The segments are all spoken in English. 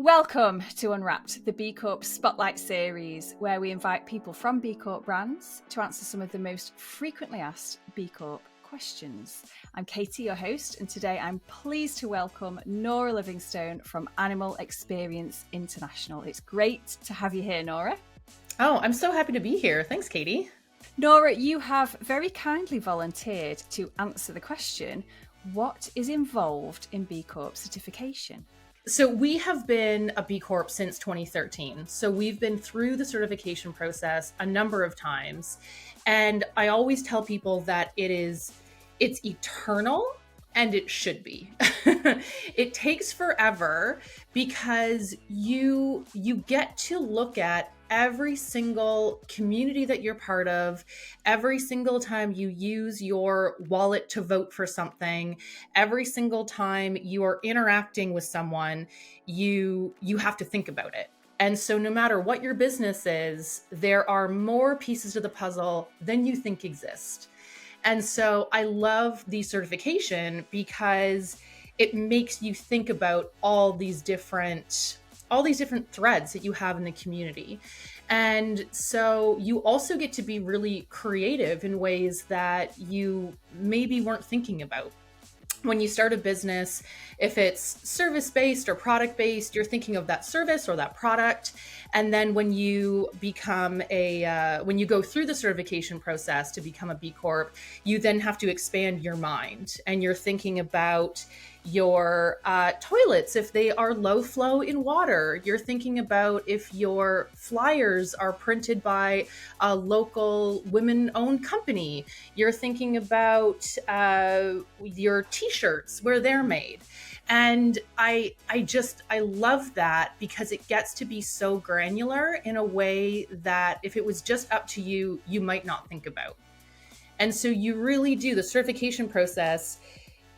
Welcome to Unwrapped, the B Corp Spotlight series, where we invite people from B Corp brands to answer some of the most frequently asked B Corp questions. I'm Katie, your host, and today I'm pleased to welcome Nora Livingstone from Animal Experience International. It's great to have you here, Nora. Oh, I'm so happy to be here. Thanks, Katie. Nora, you have very kindly volunteered to answer the question, what is involved in B Corp certification? So we have been a B Corp since 2013. So we've been through the certification process a number of times. And I always tell people that it's eternal and it should be. It takes forever because you get to look at every single community that you're part of, every single time you use your wallet to vote for something, every single time you are interacting with someone, you have to think about it. And so no matter what your business is, there are more pieces to the puzzle than you think exist. And so I love the certification because it makes you think about all these different threads that you have in the community. And so you also get to be really creative in ways that you maybe weren't thinking about. When you start a business, if it's service-based or product-based, you're thinking of that service or that product. And then when you become when you go through the certification process to become a B Corp, you then have to expand your mind and you're thinking about your toilets, if they are low flow in water. You're thinking about if your flyers are printed by a local women-owned company. You're thinking about your t-shirts, where they're made. And I love that because it gets to be so granular in a way that if it was just up to you, you might not think about. And so you really do. The certification process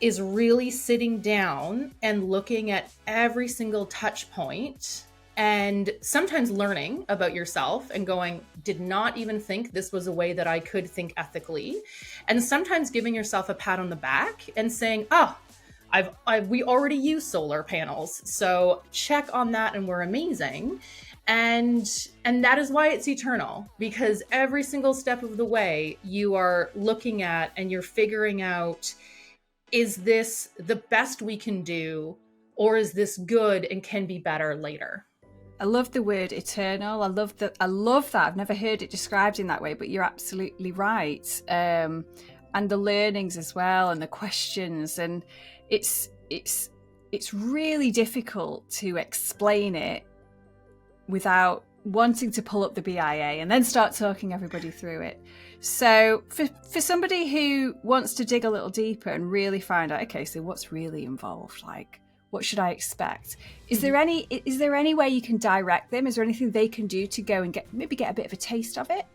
is really sitting down and looking at every single touch point and sometimes learning about yourself and going, did not even think this was a way that I could think ethically. And sometimes giving yourself a pat on the back and saying, we already use solar panels, so check on that and we're amazing. And that is why it's eternal, because every single step of the way you are looking at and you're figuring out, is this the best we can do, or is this good and can be better later? I love the word eternal. I love that. I've never heard it described in that way, but you're absolutely right. And the learnings as well, and the questions, and it's really difficult to explain it without wanting to pull up the BIA and then start talking everybody through it. So for somebody who wants to dig a little deeper and really find out, okay, so what's really involved? Like, what should I expect? Is there any way you can direct them? Is there anything they can do to go and get a bit of a taste of it?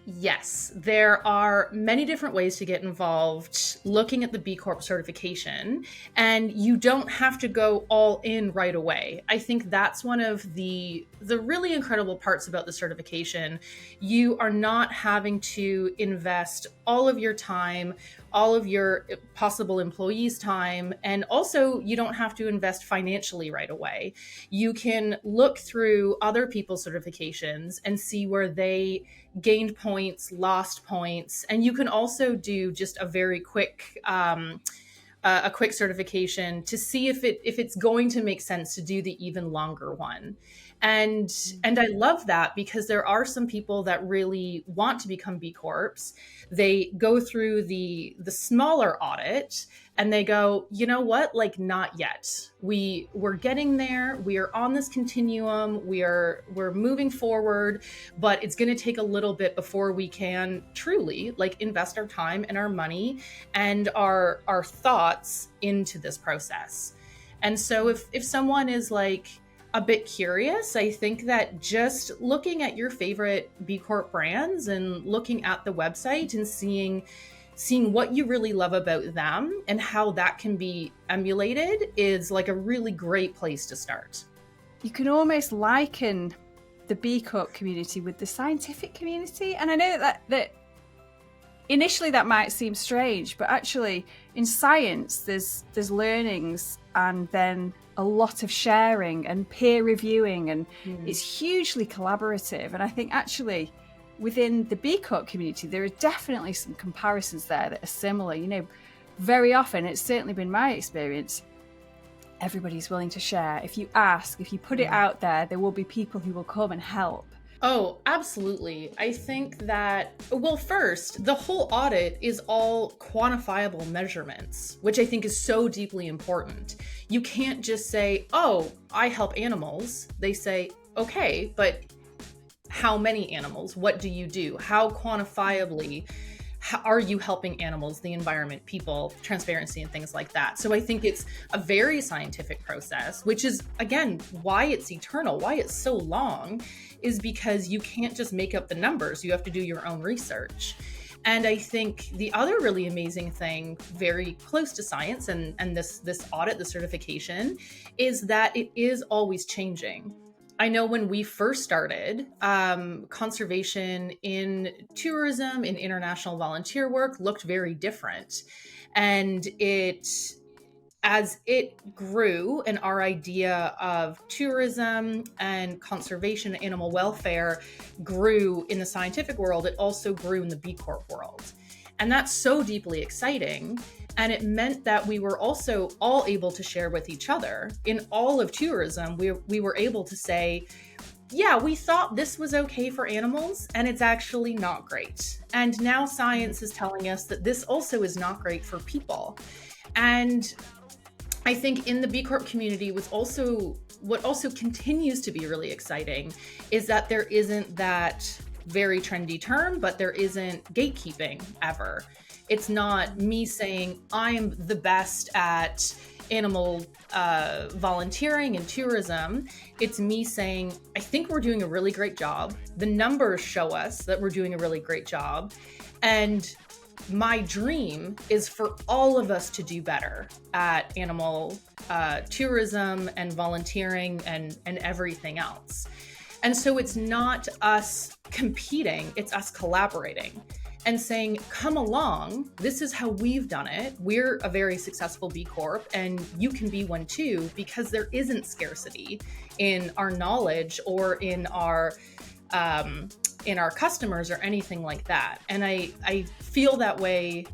Yes, there are many different ways to get involved looking at the B Corp certification, and you don't have to go all in right away. I think that's one of the really incredible parts about the certification. You are not having to invest all of your time, all of your possible employees' time, and also you don't have to invest financially right away. You can look through other people's certifications and see where they gained points, lost points, and you can also do just a very quick certification to see if it's going to make sense to do the even longer one. And I love that because there are some people that really want to become B Corps. They go through the smaller audit and they go, you know what, like, not yet. We're getting there. We are on this continuum. We're moving forward, but it's going to take a little bit before we can truly like invest our time and our money and our thoughts into this process. And so if someone is like a bit curious, I think that just looking at your favorite B Corp brands and looking at the website and seeing what you really love about them and how that can be emulated is like a really great place to start. You can almost liken the B Corp community with the scientific community. And I know that initially that might seem strange, but actually in science there's learnings and then a lot of sharing and peer reviewing, and it's hugely collaborative. And I think actually within the B Corp community there are definitely some comparisons there that are similar. You know, very often, it's certainly been my experience, everybody's willing to share. If you ask, if you put it out there will be people who will come and help. Oh, absolutely. I think that, well, first, the whole audit is all quantifiable measurements, which I think is so deeply important. You can't just say, oh, I help animals. They say, okay, but how many animals? What do you do? How quantifiably are you helping animals, the environment, people, transparency, and things like that? So I think it's a very scientific process, which is, again, why it's eternal, why it's so long, is because you can't just make up the numbers. You have to do your own research. And I think the other really amazing thing, very close to science and this audit, the certification, is that it is always changing. I know when we first started, conservation in tourism, in international volunteer work looked very different. And as it grew and our idea of tourism and conservation, animal welfare grew in the scientific world, it also grew in the B Corp world. And that's so deeply exciting. And it meant that we were also all able to share with each other. In all of tourism, we were able to say, yeah, we thought this was okay for animals, and it's actually not great. And now science is telling us that this also is not great for people. And I think in the B Corp community, what also continues to be really exciting is that there isn't that very trendy term, but there isn't gatekeeping ever. It's not me saying I'm the best at animal volunteering and tourism. It's me saying, I think we're doing a really great job. The numbers show us that we're doing a really great job. And my dream is for all of us to do better at animal tourism and volunteering and everything else. And so it's not us competing, it's us collaborating and saying, come along, this is how we've done it. We're a very successful B Corp and you can be one too, because there isn't scarcity in our knowledge or in our customers or anything like that. And I feel that way,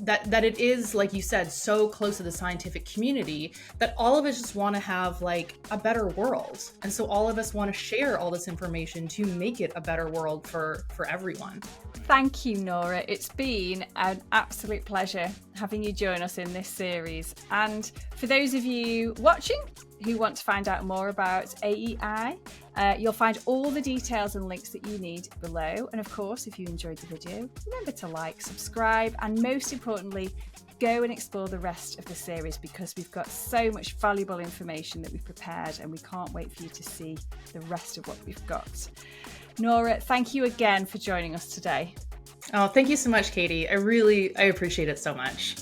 that it is, like you said, so close to the scientific community that all of us just want to have like a better world. And so all of us want to share all this information to make it a better world for everyone. Thank you, Nora. It's been an absolute pleasure having you join us in this series. And for those of you watching who want to find out more about AEI, you'll find all the details and links that you need below. And of course, if you enjoyed the video, remember to like, subscribe, and most importantly, go and explore the rest of the series, because we've got so much valuable information that we've prepared and we can't wait for you to see the rest of what we've got. Nora, thank you again for joining us today. Oh, thank you so much, Katie. I appreciate it so much.